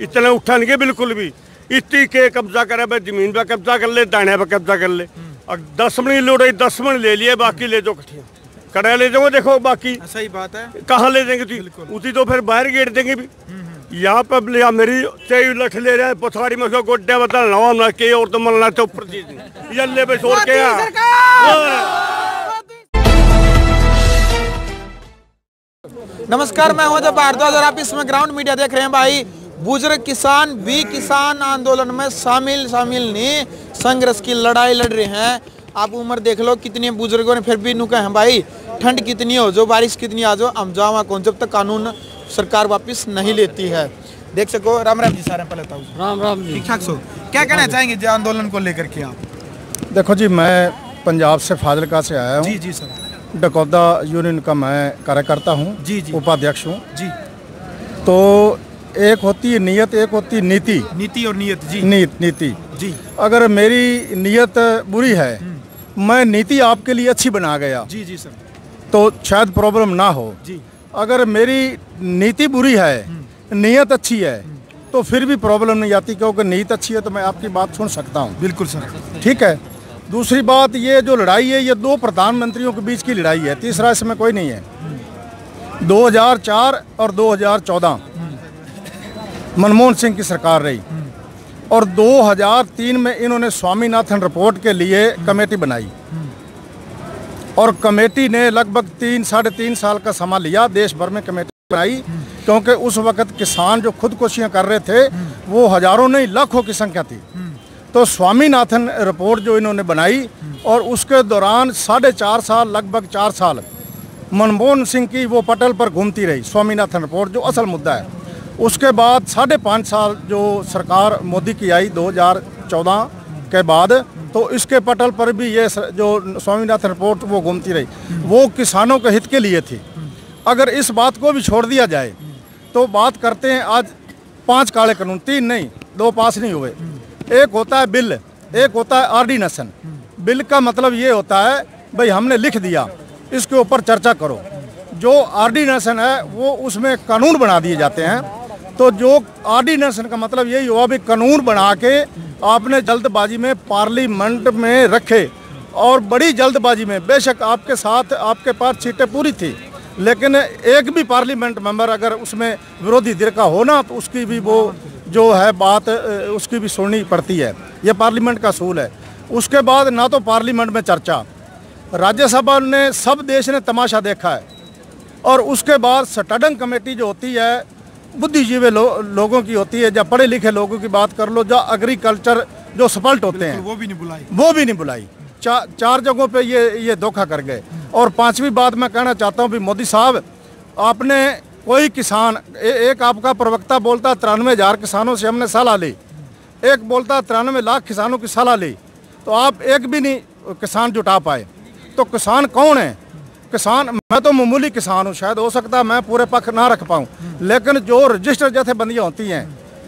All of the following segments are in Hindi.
इतना उठाएंगे बिल्कुल भी। इतनी के कब्जा करे भाई, जमीन पे कब्जा कर ले, दाने पे कब्जा कर ले। और 10 मण लौटे, 10 मण ले लिए, बाकी ले जाओ कठिया कड़ा ले जाओ। देखो बाकी सही बात है, कहाँ ले देंगे उसी तो फिर बाहर गेट देंगे भी। यहाँ पे या मेरी चाहिए लठ ले रहे हैं पथारी में से गोड्डे बदल नवा ना के और तो मलना तो ऊपर चीज ये पे छोड़ के नमस्कार, मैं हूं अजय भारद्वाज और आप इसमें ग्राउंड मीडिया देख रहे हैं। भाई बुजुर्ग किसान भी किसान आंदोलन में शामिल नहीं, संघर्ष की लड़ाई लड़ रहे हैं। आप उम्र देख लो कितने बुजुर्गों ने फिर भी नुका है भाई, ठंड कितनी हो जो, बारिश कितनी आ जाओ, हम जावा कौन जब तक कानून सरकार वापस नहीं लेती है। देख सको। राम राम जी सारे, पहले राम राम जी। ठीक ठाक सो, क्या कहना चाहेंगे जी आंदोलन को लेकर के आप? देखो जी, मैं पंजाब से फाजिलका से आया हूँ। जी जी सर। डकौदा यूनियन का मैं कार्यकर्ता हूँ, जी जी, उपाध्यक्ष हूँ जी। तो एक होती है नियत, एक होती है नीति। नीति और नियत जी। नीति जी। अगर मेरी नियत बुरी है, मैं नीति आपके लिए अच्छी बना गया, जी जी सर, तो शायद प्रॉब्लम ना हो जी। अगर मेरी नीति बुरी है, नियत अच्छी है, तो फिर भी प्रॉब्लम नहीं आती, क्योंकि नीयत अच्छी है तो मैं आपकी बात सुन सकता हूँ। बिल्कुल सर, ठीक है। दूसरी बात, ये जो लड़ाई है ये 2 प्रधानमंत्रियों के बीच की लड़ाई है, तीसरा इसमें कोई नहीं है। 2004 और 2014 मनमोहन सिंह की सरकार रही और 2003 में इन्होंने स्वामीनाथन रिपोर्ट के लिए कमेटी बनाई और कमेटी ने लगभग 3-3.5 साल का समय लिया, देश भर में कमेटी बनाई, क्योंकि उस वक्त किसान जो खुदकुशियां कर रहे थे वो हजारों नहीं लाखों की संख्या थी। तो स्वामीनाथन रिपोर्ट जो इन्होंने बनाई और उसके दौरान 4.5 साल, लगभग 4 साल मनमोहन सिंह की वो पटल पर घूमती रही स्वामीनाथन रिपोर्ट, जो असल मुद्दा है। उसके बाद 5.5 साल जो सरकार मोदी की आई 2014 के बाद, तो इसके पटल पर भी ये जो स्वामीनाथन रिपोर्ट वो घूमती रही, वो किसानों के हित के लिए थी। अगर इस बात को भी छोड़ दिया जाए तो बात करते हैं आज 5 काले कानून, 3 नहीं, 2 पास नहीं हुए। एक होता है बिल, एक होता है ऑर्डिनेशन। बिल का मतलब ये होता है भाई हमने लिख दिया, इसके ऊपर चर्चा करो। जो ऑर्डिनेशन है वो उसमें कानून बना दिए जाते हैं। तो जो ऑर्डिनेशन का मतलब यही हुआ भी कानून बना के आपने जल्दबाजी में पार्लियामेंट में रखे और बड़ी जल्दबाजी में, बेशक आपके साथ आपके पास सीटें पूरी थी, लेकिन एक भी पार्लियामेंट मेंबर अगर उसमें विरोधी धਿਰ का हो ना, तो उसकी भी वो जो है बात उसकी भी सुननी पड़ती है। ये पार्लियामेंट का असूल है। उसके बाद ना तो पार्लियामेंट में चर्चा, राज्यसभा ने, सब देश ने तमाशा देखा है। और उसके बाद स्टैंडिंग कमेटी जो होती है बुद्धिजीवी लोगों की होती है, जब पढ़े लिखे लोगों की बात कर लो, जब एग्रीकल्चर जो सपल्ट होते हैं वो भी नहीं बुलाई। 4 जगहों पे ये धोखा कर गए। और 5वीं बात मैं कहना चाहता हूँ भी मोदी साहब, आपने कोई किसान, एक आपका प्रवक्ता बोलता 93,000 किसानों से हमने सलाह ली, एक बोलता 93 लाख किसानों की सलाह ली, तो आप एक भी नहीं किसान जुटा पाए। तो किसान कौन है? किसान, मैं तो मामूली किसान हूँ, शायद हो सकता है मैं पूरे पक्ष ना रख पाऊँ, लेकिन जो रजिस्टर जथेबंदियाँ होती हैं,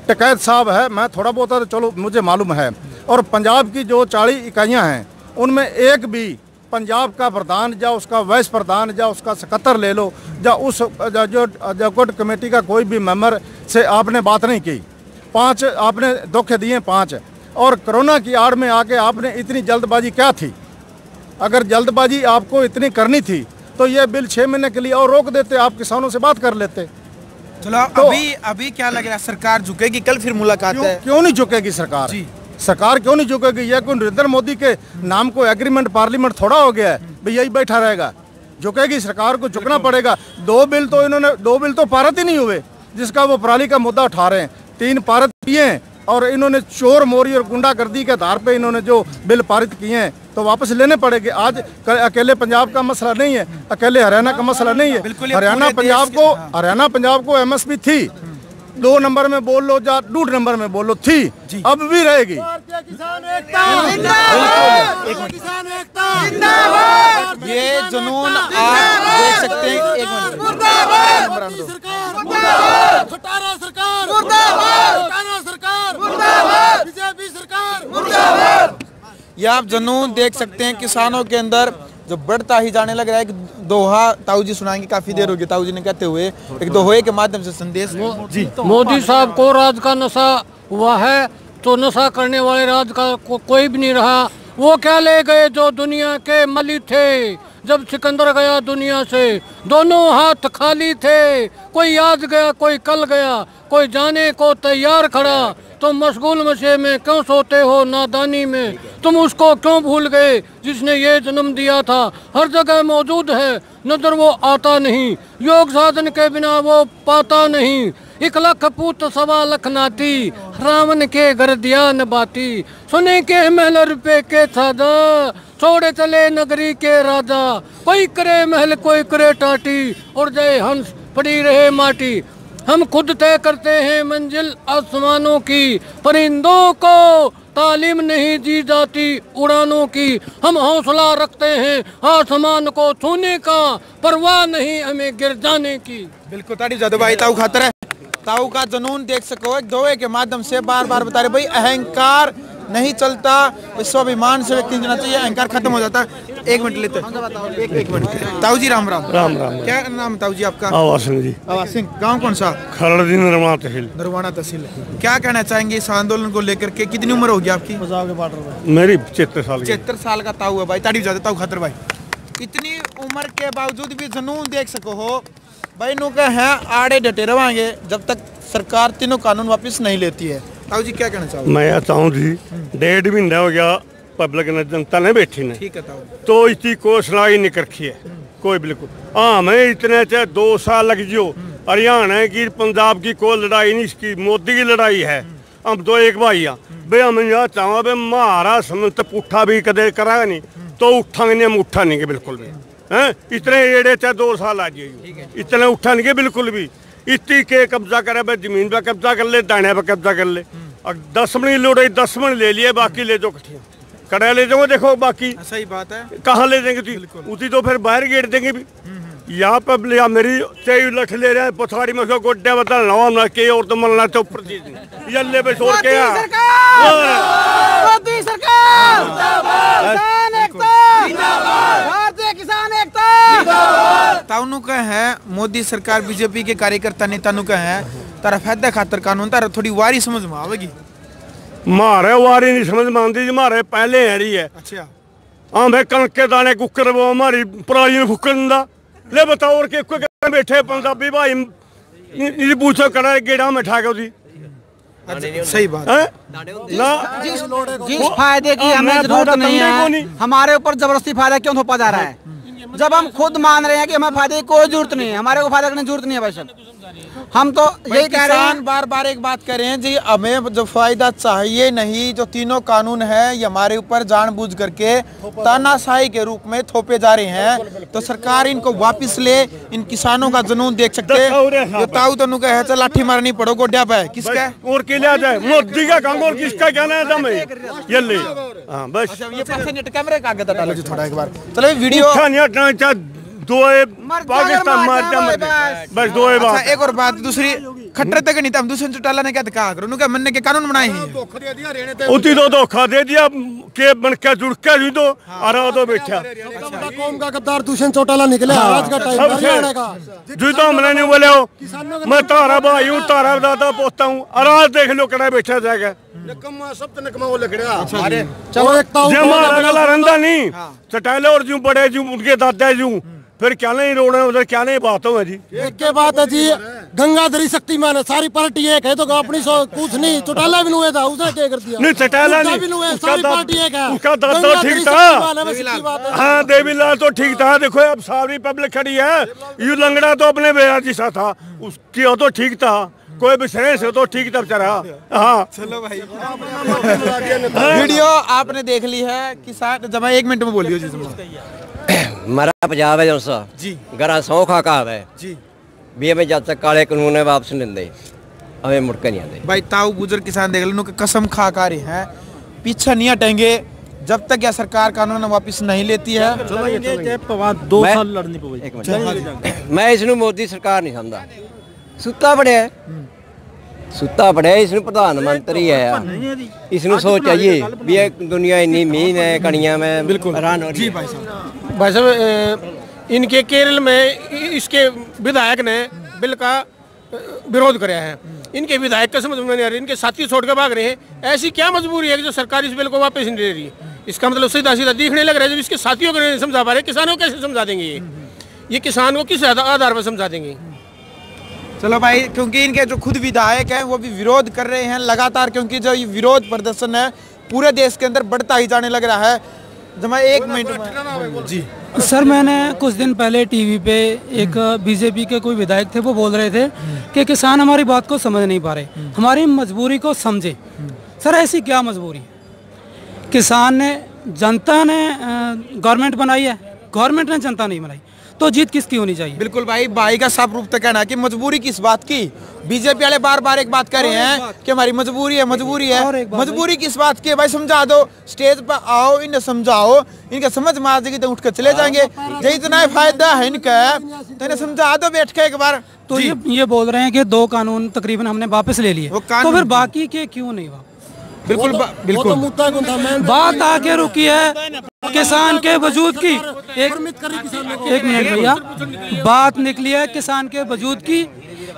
टिकैत साहब है, मैं थोड़ा बहुत तो चलो मुझे मालूम है, और पंजाब की जो 40 इकाइयाँ हैं उनमें एक भी पंजाब का प्रधान या उसका वाइस प्रधान या उसका सकत्तर ले लो, या उस जो कोर्ट कमेटी का कोई भी मेंबर से आपने बात नहीं की। 5 आपने धोखे दिए, 5। और कोरोना की आड़ में आके आपने इतनी जल्दबाजी क्या थी? अगर जल्दबाजी आपको इतनी करनी थी तो ये बिल 6 महीने के लिए और रोक देते, आप किसानों से बात कर लेते। चलो तो अभी क्या लग रहा है, सरकार झुकेगी? कल फिर मुलाकात है। क्यों नहीं झुकेगी सरकार जी? सरकार क्यों नहीं झुकेगी? ये कोई नरेंद्र मोदी के नाम को एग्रीमेंट पार्लियामेंट थोड़ा हो गया है भाई यही बैठा रहेगा? झुकेगी, सरकार को झुकना पड़ेगा। 2 बिल तो पारित ही नहीं हुए, जिसका वो पराली का मुद्दा उठा रहे हैं। 3 पारित किए हैं और इन्होंने चोर मोरी और गुंडागर्दी के आधार पे इन्होंने जो बिल पारित किए हैं तो वापस लेने पड़ेंगे। आज अकेले पंजाब का मसला नहीं है, अकेले हरियाणा का मसला नहीं है। हरियाणा पंजाब को MSP थी, 2 नंबर में बोल लो या 2 नंबर में बोल लो, थी, अब भी रहेगी। ये जुनून आप देख सकते हैं। एक मिनट, ये आप जुनून देख सकते हैं किसानों के अंदर। जो बढ़ता ही जाने लग रहा है। कि दोहा ताऊ जी सुनाएंगे, काफी देर होगी ताऊ जी ने कहते हुए, एक दोहे के माध्यम से संदेश। जी, मोदी साहब को राज का नशा हुआ है, तो नशा करने वाले राज का कोई भी नहीं रहा। वो क्या ले गए जो दुनिया के मली थे, जब सिकंदर गया दुनिया से दोनों हाथ खाली थे। कोई आज गया कोई कल गया, कोई जाने को तैयार खड़ा। तुम मशगूल मशे में क्यों सोते हो नादानी में, तुम उसको क्यों भूल गए जिसने ये जन्म दिया था। हर जगह मौजूद है नजर वो आता नहीं, योग साधन के बिना वो पाता नहीं। 1 लाख पूत 1.25 लाख नाती, रावण के घर दिया न बाती। सुने के महल रुपए के सादा, छोड़े चले नगरी के राजा। कोई करे महल कोई करे टाटी, और जय हंस पड़ी रहे माटी। हम खुद तय करते हैं मंजिल आसमानों की, परिंदों को तालीम नहीं दी जाती उड़ानों की। हम हौसला रखते हैं आसमान को छूने का, परवाह नहीं हमें गिर जाने की। बिल्कुल ताड़ी जादू भाई, ताऊ खातर है। ताऊ का जुनून देख सको, एक दोहे के माध्यम से बार बार बता रहे भाई अहंकार नहीं चलता, स्वाभिमान से व्यक्ति जीना चाहिए, अहंकार खत्म हो जाता है। 1 मिनट लेते हैं, एक मिनट। ताऊ जी राम राम। राम राम। क्या नाम ताऊ जी आपका? आवाज सिंह जी। आवाज सिंह, गाँव कौन सा? खरड़ी नरवाना तहसील। नरवाना तहसील। क्या कहना चाहेंगे इस आंदोलन को लेकर के? कितनी उम्र होगी आपकी? मेरी 73 साल। 73 साल का ताऊ है भाई, ताड़ी जाते ताऊ खातर भाई। इतनी उम्र के बावजूद भी जुनून देख सको हो भाई। नु का है आड़े डटे रवांगे जब तक सरकार तीनों कानून वापस नहीं लेती है। ताऊ जी क्या कहना चाहोगे? मैं चाहूँ जी, 1.5 महीना हो गया पब्लिक ने, जनता ने बैठी ने, ठीक है ताऊ, तो इसकी कोई सुनाई नहीं करखी है कोई। बिल्कुल हाँ, मैं इतने चाहे 2 साल लग जियो। हरियाणा की पंजाब की कोई लड़ाई नहीं, इसकी मोदी की लड़ाई है। हम तो एक भाई हाँ भाई। हम यहाँ चाहो भाई महारा समझ पुट्ठा भी कदे करा नहीं तो उठांगे नहीं, हम उठा नहीं बिल्कुल भी हैं। इतने एड़े चाहे 2 साल आ जाइए, इतने उठा नहीं बिल्कुल भी। इतनी के कब्जा करे भाई, जमीन पे कब्जा कर ले, दाने पे कब्जा कर ले। और 10 मणी लोड़े 10 मण ले लिए, बाकी ले जाओ कठिया कड़ा ले जाओ। देखो बाकी सही बात है, कहाँ ले देंगे उसी तो फिर बाहर गेट देंगे भी। यहाँ पे लिया मेरी चाहिए लठ ले रहे हैं पथाड़ी में, उसको गोड्डे बता ना के और तो मलना तो ऊपर चीज यल्ले पे छोड़ के मोदी सरकार किसान एकता। ताउनु का है मोदी सरकार बीजेपी के कार्यकर्ता नेता नु का है तारा फायदा खातर कानून तारा थोड़ी वारी समझ में आवेगी। मारे वारी नहीं समझ में आती जी, मारे पहले है रही है। अच्छा हाँ भाई, कणक के दाने कुकर वो हमारी पराली में फूकन दा ले बताओ। और के बैठे पंजाबी भाई ये पूछो कड़ा गेड़ा में ठा के सही बात है ना। जिस फायदे की हमें जरूरत नहीं है, हमारे ऊपर जबरदस्ती फायदा क्यों थोपा जा रहा है? जब हम खुद मान रहे हैं कि हमें फायदे की कोई जरूरत नहीं है, हमारे को फायदा करने की जरूरत नहीं है भाई साहब। हम तो यही कह रहे हैं, बार बार एक बात कह रहे हैं जी, हमें जो फायदा चाहिए नहीं, जो तीनों कानून है ये हमारे ऊपर जानबूझ करके तानाशाही के रूप में थोपे जा रहे हैं। तो सरकार इनको वापस ले। इन किसानों का जुनून देख सकते हैं। ताऊ तनु का है, चल लाठी मारनी पड़ो गोड्या पे किसका और के लिया जाए मोदी का काम और किसका कहना है दम ये ले। हाँ बस ये पासे नेट कैमरे का आगे डालो जी थोड़ा एक बार। चलो वीडियो दो पाकिस्तान मार बस 2 बात। अच्छा, एक और बात दूसरी खट्टर तक नहीं था, हम दूसरे चौटाला ने क्या कहा करो उनका मन ने के कानून बनाए हैं। उती तो धोखा दे दिया के बन के जुड़ के जी तो अरे तो बैठा कौम का गद्दार दूषण चौटाला निकले आज का टाइम हरियाणा का जी तो हमने नहीं बोले हो। मैं तारा भाई हूँ, तारा दादा पोता हूँ। अरे देख लो कड़ा बैठा जाएगा। चलो एक हमारा गला रंधा नहीं चटाले और जू बड़े जू उनके दादा जू फिर क्या नहीं रोड है उधर क्या नहीं बातों है जी। एक के बात है जी, गंगाधरी शक्तिमान है, सारी पार्टी एक है तो अपनी कुछ नहीं। चौटाला भी हुआ था, उसने क्या कर दिया? नहीं चटाला नहीं, सारी पार्टी एक है, उसका दादा ठीक था। हाँ देवीलाल तो ठीक था। देखो अब सारी पब्लिक खड़ी है, यू लंगड़ा तो अपने बेरा जैसा था, उसकी तो ठीक था, कोई भी से तो ठीक था बेचारा। हाँ चलो भाई वीडियो आपने देख ली है। किसान जब 1 मिनट में बोलियो जी। मरा पंजाब है जो जी गरा सौ खा का है जी भी हमें जब तक काले कानून है वापस नहीं दे हमें मुड़ के नहीं आते भाई। ताऊ गुजर किसान देख लो कसम खा रहे हैं, पीछे नहीं हटेंगे जब तक यह सरकार कानून वापस नहीं लेती है। 2 साल लड़नी पड़ेगी। मैं इसनू मोदी सरकार नहीं समझदा, सुता पड़े ਸੁੱਤਾ ਪੜਿਆ ਇਸ ਨੂੰ ਪ੍ਰਧਾਨ ਮੰਤਰੀ ਹੈ ਇਸ ਨੂੰ ਸੋਚ चाहिए भी ये दुनिया इतनी मीन है कणियां में बिल्कुल हैरान हो रही है। भाई साहब इनके केरल में इसके विधायक ने बिल का विरोध कराया है। इनके विधायक का समझ में नहीं आ रही, इनके साथी छोड़ कर भाग रहे हैं। ऐसी क्या मजबूरी है कि जो सरकार इस बिल को वापस नहीं ले रही है? इसका मतलब सीधा सीधा दिखने लग रहा है जब इसके साथियों को नहीं समझा पा रहे, किसानों को कैसे समझा देंगे? ये किसान को किस आधार पर समझा देंगे? चलो भाई, क्योंकि इनके जो खुद विधायक हैं वो भी विरोध कर रहे हैं लगातार, क्योंकि जो ये विरोध प्रदर्शन है पूरे देश के अंदर बढ़ता ही जाने लग रहा है। जब मैं 1 मिनट जी सर, मैंने कुछ दिन पहले टीवी पे एक बीजेपी के कोई विधायक थे, वो बोल रहे थे कि किसान हमारी बात को समझ नहीं पा रहे, हमारी मजबूरी को समझे। सर ऐसी क्या मजबूरी है? किसान ने, जनता ने गवर्नमेंट बनाई है, गवर्नमेंट ने जनता नहीं बनाई, तो जीत किसकी होनी चाहिए? बिल्कुल भाई का साफ रूप तक कहना है कि मजबूरी किस बात की। बीजेपी वाले बार बार एक बात कह रहे हैं कि हमारी मजबूरी है, मजबूरी किस बात की है? भाई समझा दो, स्टेज पर आओ, इन्हें समझाओ, इनके समझ में आ जाएगी तो उठ कर चले जाएंगे। ये इतना फायदा है इनका तो इन्हें समझा दो बैठ के एक बार। तो ये बोल रहे हैं कि 2 कानून तकरीबन हमने वापस ले लिए, तो फिर बाकी के क्यों नहीं वापस? बिल्कुल बात आके रुकी है किसान के वजूद की। एक मिनट भैया, बात निकली है किसान के वजूद की।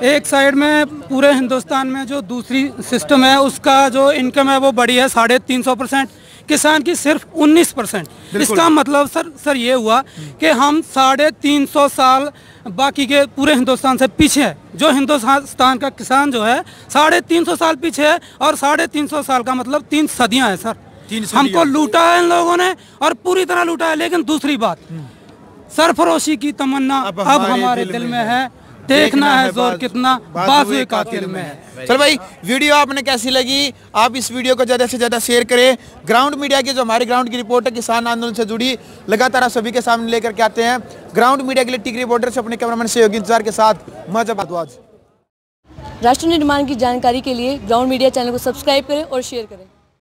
एक साइड में पूरे हिंदुस्तान में जो दूसरी सिस्टम है उसका जो इनकम है वो बढ़ी है 350%, किसान की सिर्फ 19%। इसका मतलब सर ये हुआ कि हम 350 साल बाकी के पूरे हिंदुस्तान से पीछे है। जो हिंदुस्तान का किसान जो है 350 साल पीछे है, और 350 साल का मतलब 3 सदियां है सर। हमको लूटा है इन लोगों ने और पूरी तरह लूटा है। लेकिन दूसरी बात, सरफरोशी की तमन्ना अब हमारे दिल में है, देखना है जोर कितना बाजुए कातिल में है। चल भाई, वीडियो आपने कैसी लगी? आप इस वीडियो को ज़्यादा से ज़्यादा शेयर करें। ग्राउंड मीडिया की जो हमारे ग्राउंड की रिपोर्ट है किसान आंदोलन से जुड़ी, लगातार आप सभी के सामने लेकर के आते हैं। ग्राउंड मीडिया के लिए टिक रिपोर्टर से अपने कैमरामैन सहयोगी इंतजार के साथ मजा भारद्वाज। राष्ट्र निर्माण की जानकारी के लिए ग्राउंड मीडिया चैनल को सब्सक्राइब करें और शेयर करें।